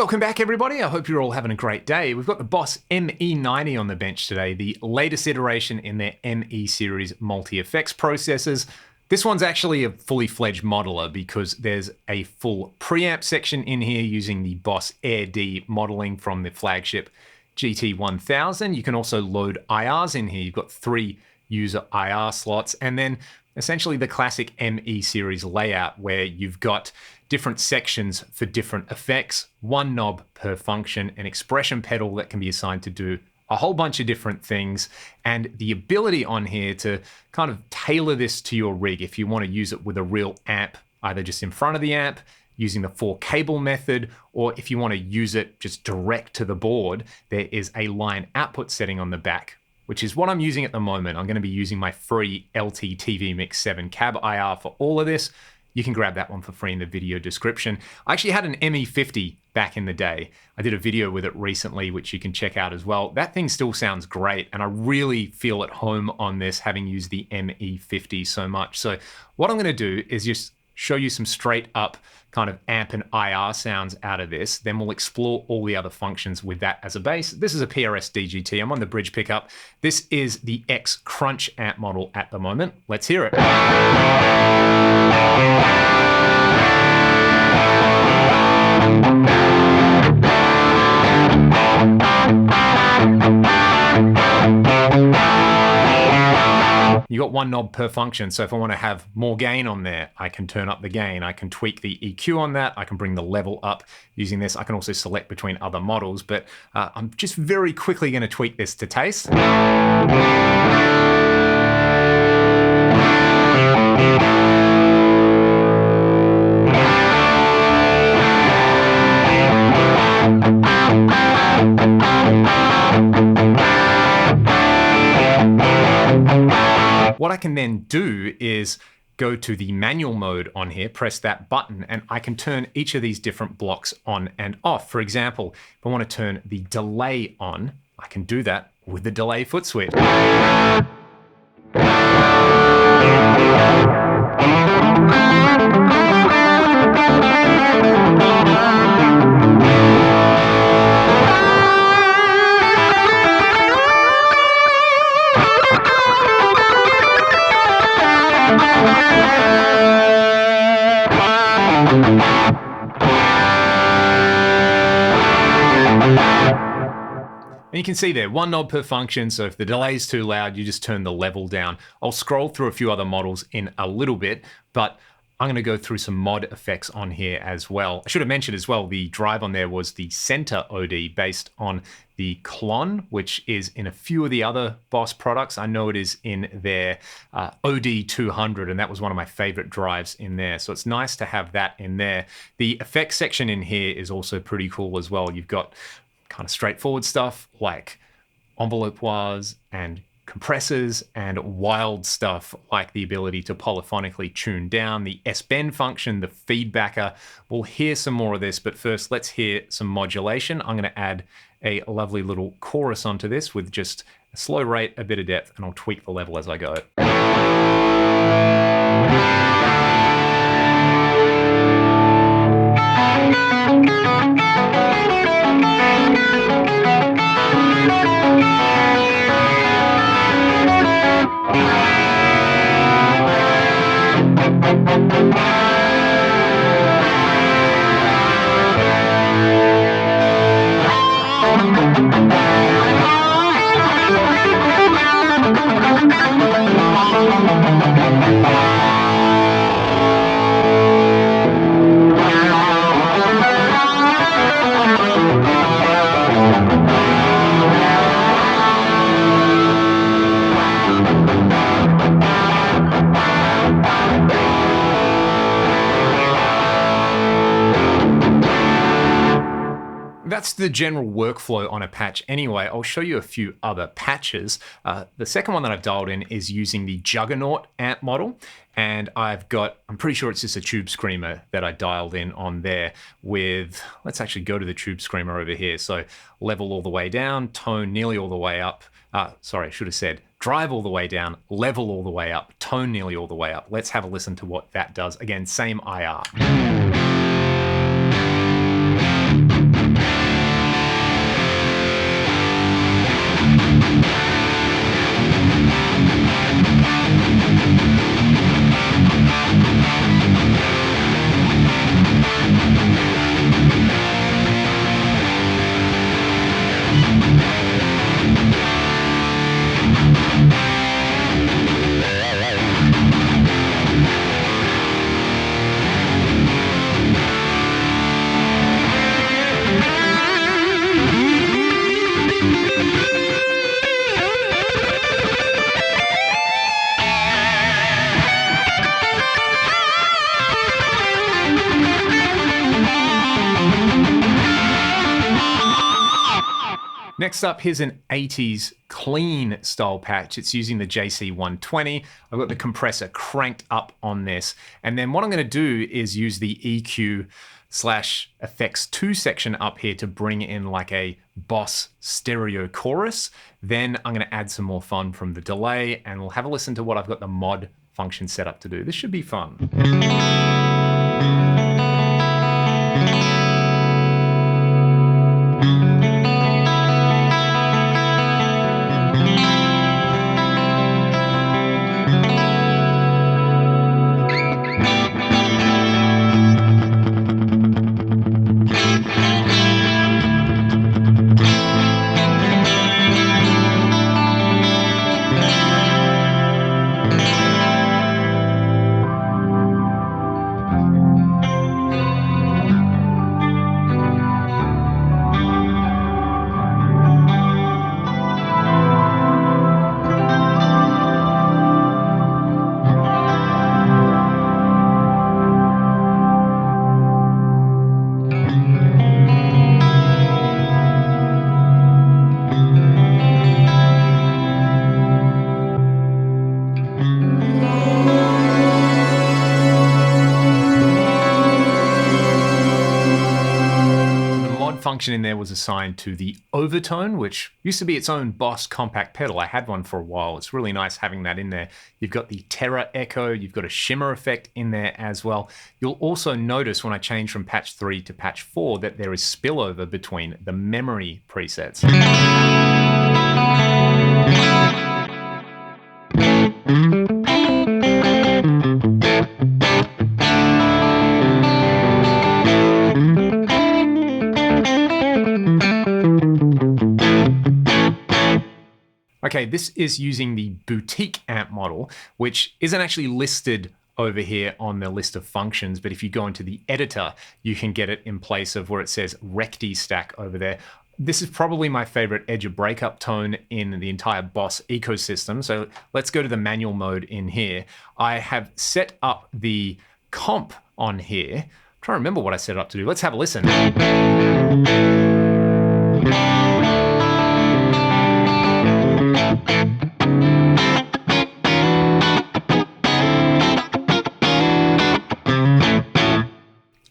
Welcome back, everybody. I hope you're all having a great day. We've got the Boss ME-90 on the bench today, the latest iteration in their ME series multi-effects processors. This one's actually a fully fledged modeler because there's a full preamp section in here using the Boss Air D modeling from the flagship GT1000. You can also load IRs in here. You've got 3 user IR slots, and then essentially the classic ME series layout where you've got different sections for different effects, 1 knob per function, an expression pedal that can be assigned to do a whole bunch of different things, and the ability on here to kind of tailor this to your rig if you want to use it with a real amp, either just in front of the amp, using the 4 cable method, or if you want to use it just direct to the board, there is a line output setting on the back, which is what I'm using at the moment. I'm going to be using my free LT TV Mix 7 cab IR for all of this. You can grab that one for free in the video description. I actually had an ME-50 back in the day. I did a video with it recently, which you can check out as well. That thing still sounds great, and I really feel at home on this, having used the ME-50 so much. So what I'm going to do is just show you some straight up kind of amp and IR sounds out of this. Then we'll explore all the other functions with that as a base. This is a PRS DGT. I'm on the bridge pickup. This is the X Crunch amp model at the moment. Let's hear it. You got 1 knob per function, so if I want to have more gain on there, I can turn up the gain. I can tweak the EQ on that. I can bring the level up using this. I can also select between other models, but I'm just very quickly going to tweak this to taste. What I can then do is go to the manual mode on here, press that button, and I can turn each of these different blocks on and off. For example, if I want to turn the delay on, I can do that with the delay foot switch. And you can see there, 1 knob per function, so if the delay is too loud, you just turn the level down. I'll scroll through a few other models in a little bit, but I'm going to go through some mod effects on here as well. I should have mentioned as well, the drive on there was the Centa OD based on the Clon, which is in a few of the other Boss products. I know it is in their OD 200, and that was one of my favorite drives in there. So it's nice to have that in there. The effects section in here is also pretty cool as well. You've got kind of straightforward stuff like envelope wahs and compressors, and wild stuff like the ability to polyphonically tune down, the S-bend function, the feedbacker. We'll hear some more of this, but first let's hear some modulation. I'm going to add a lovely little chorus onto this with just a slow rate, a bit of depth, and I'll tweak the level as I go. That's the general workflow on a patch anyway. I'll show you a few other patches. The second one that I've dialed in is using the Juggernaut Amp model. And I've got, I'm pretty sure it's just a tube screamer that I dialed in on there with, let's actually go to the tube screamer over here. So level all the way down, tone nearly all the way up. Sorry, I should have said drive all the way down, level all the way up, tone nearly all the way up. Let's have a listen to what that does. Again, same IR. Next up, here's an 80s clean style patch. It's using the JC120. I've got the compressor cranked up on this. And then what I'm going to do is use the EQ/effects2 section up here to bring in like a Boss stereo chorus. Then I'm going to add some more fun from the delay, and we'll have a listen to what I've got the mod function set up to do. This should be fun. Function in there was assigned to the Overtone, which used to be its own Boss compact pedal. I had one for a while. It's really nice having that in there. You've got the Tera echo, you've got a shimmer effect in there as well. You'll also notice when I change from patch 3 to patch 4 that there is spillover between the memory presets. Okay, this is using the boutique amp model, which isn't actually listed over here on the list of functions, but if you go into the editor, you can get it in place of where it says Recti stack over there. This is probably my favorite edge of breakup tone in the entire Boss ecosystem. So let's go to the manual mode in here. I have set up the comp on here. I'm trying to remember what I set it up to do. Let's have a listen.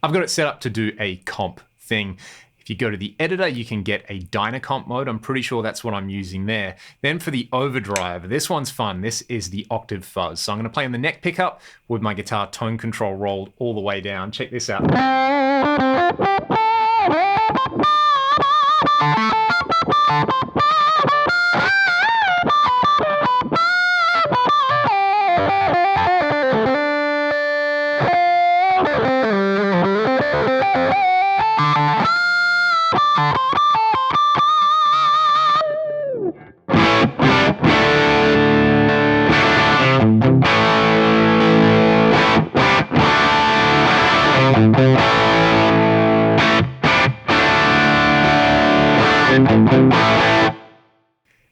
I've got it set up to do a comp thing. If you go to the editor, you can get a Dynacomp mode. I'm pretty sure that's what I'm using there. Then for the overdrive, this one's fun. This is the Octave Fuzz. So I'm going to play on the neck pickup with my guitar tone control rolled all the way down. Check this out.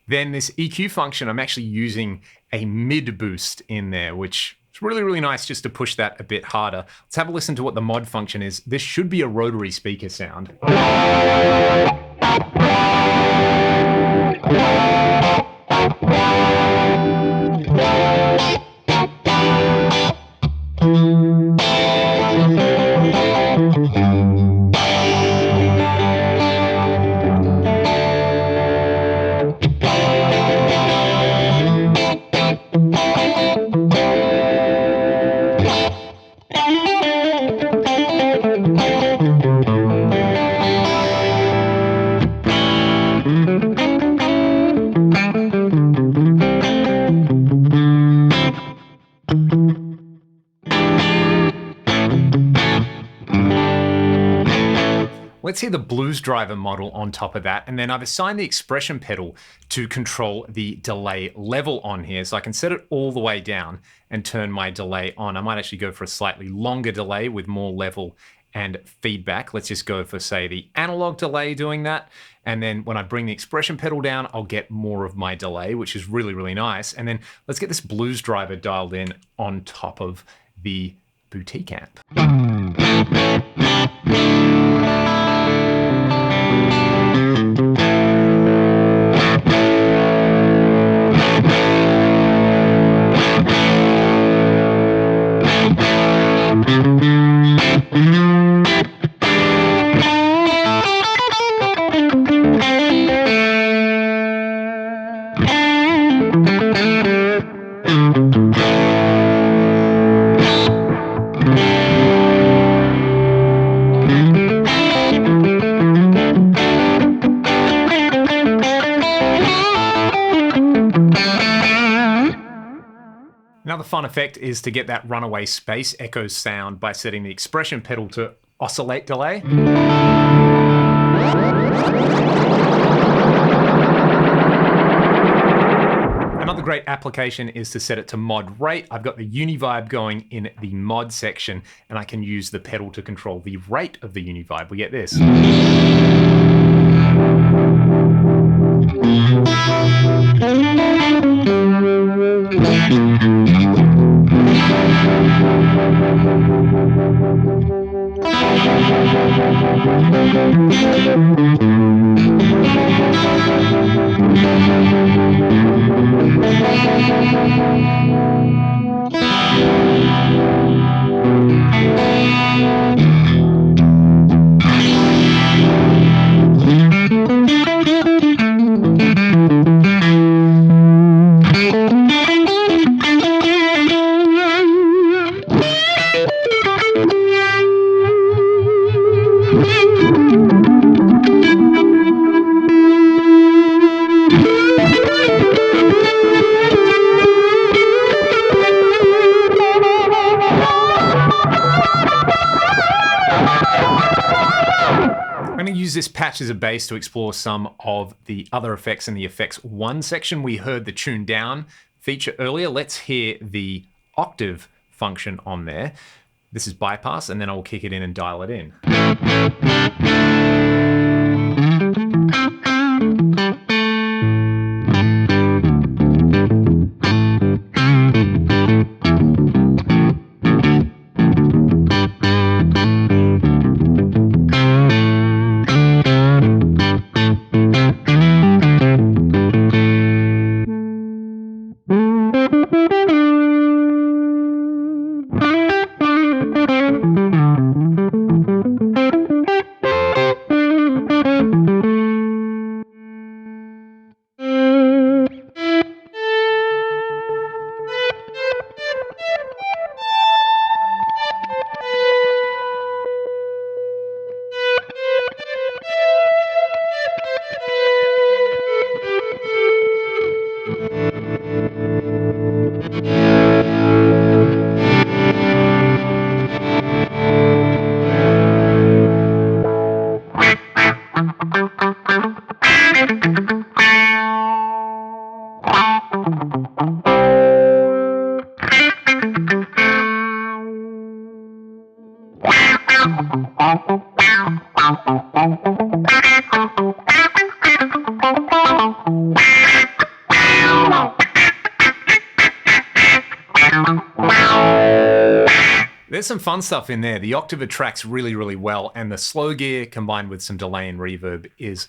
Then this EQ function, I'm actually using a mid boost in there, which is really, really nice just to push that a bit harder. Let's have a listen to what the mod function is. This should be a rotary speaker sound. Let's hear the blues driver model on top of that. And then I've assigned the expression pedal to control the delay level on here. So I can set it all the way down and turn my delay on. I might actually go for a slightly longer delay with more level and feedback. Let's just go for, say, the analog delay doing that. And then when I bring the expression pedal down, I'll get more of my delay, which is really, really nice. And then let's get this blues driver dialed in on top of the boutique amp. Another fun effect is to get that runaway space echo sound by setting the expression pedal to oscillate delay. Another great application is to set it to mod rate. I've got the Univibe going in the mod section, and I can use the pedal to control the rate of the Univibe. We get this. This patch as a base to explore some of the other effects in the effects 1 section. We heard the tune down feature earlier. Let's hear the octave function on there. This is bypass, and then I'll kick it in and dial it in. There's some fun stuff in there. The octave tracks really, really well, and the slow gear combined with some delay and reverb is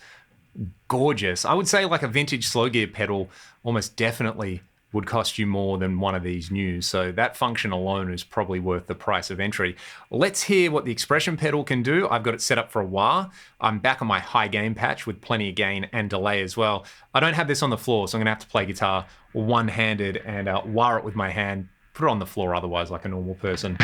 gorgeous. I would say like a vintage slow gear pedal almost definitely would cost you more than one of these new, so that function alone is probably worth the price of entry. Let's hear what the expression pedal can do. I've got it set up for a wah. I'm back on my high gain patch with plenty of gain and delay as well. I don't have this on the floor, so I'm gonna have to play guitar one-handed and wah it with my hand. Put it on the floor otherwise like a normal person.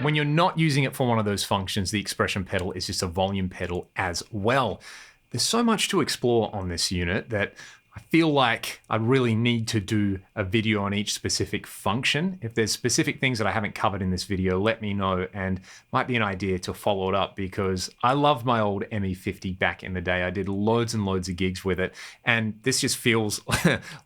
When you're not using it for one of those functions, the expression pedal is just a volume pedal as well. There's so much to explore on this unit that I feel like I really need to do a video on each specific function. If there's specific things that I haven't covered in this video, let me know, and might be an idea to follow it up, because I loved my old ME-50 back in the day. I did loads and loads of gigs with it, and this just feels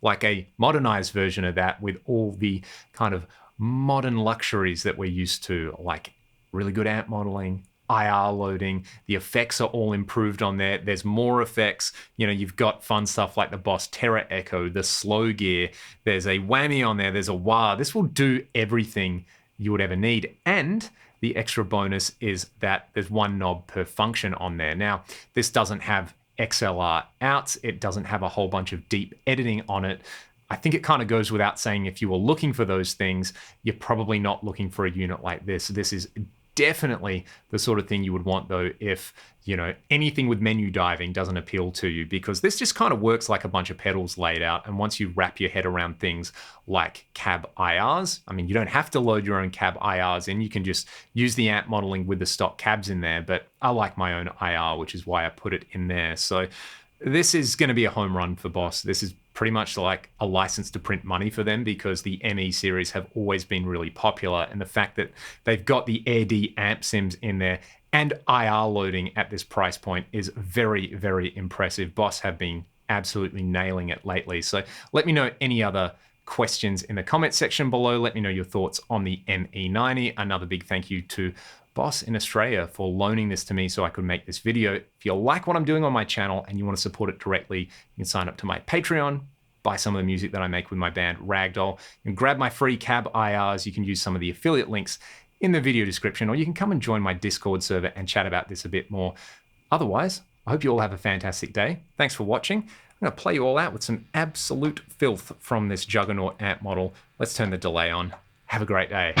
like a modernized version of that with all the kind of modern luxuries that we're used to, like really good amp modeling, IR loading. The effects are all improved on there. There's more effects. You know, you've got fun stuff like the Boss Tera Echo, the slow gear. There's a whammy on there. There's a wah. This will do everything you would ever need. And the extra bonus is that there's one knob per function on there. Now, this doesn't have XLR outs. It doesn't have a whole bunch of deep editing on it. I think it kind of goes without saying, if you were looking for those things, you're probably not looking for a unit like this. This is definitely the sort of thing you would want, though, if, you know, anything with menu diving doesn't appeal to you, because this just kind of works like a bunch of pedals laid out. And once you wrap your head around things like cab IRs, I mean, you don't have to load your own cab IRs in. You can just use the amp modeling with the stock cabs in there. But I like my own IR, which is why I put it in there. So this is going to be a home run for Boss. This is pretty much like a license to print money for them, because the ME series have always been really popular. And the fact that they've got the AD amp sims in there and IR loading at this price point is very, very impressive. Boss have been absolutely nailing it lately. So let me know any other questions in the comment section below. Let me know your thoughts on the ME-90. Another big thank you to Boss in Australia for loaning this to me so I could make this video. If you like what I'm doing on my channel and you want to support it directly, you can sign up to my Patreon, buy some of the music that I make with my band Ragdoll, and grab my free cab IRs. You can use some of the affiliate links in the video description, or you can come and join my Discord server and chat about this a bit more. Otherwise, I hope you all have a fantastic day. Thanks for watching. I'm going to play you all out with some absolute filth from this Juggernaut amp model. Let's turn the delay on. Have a great day.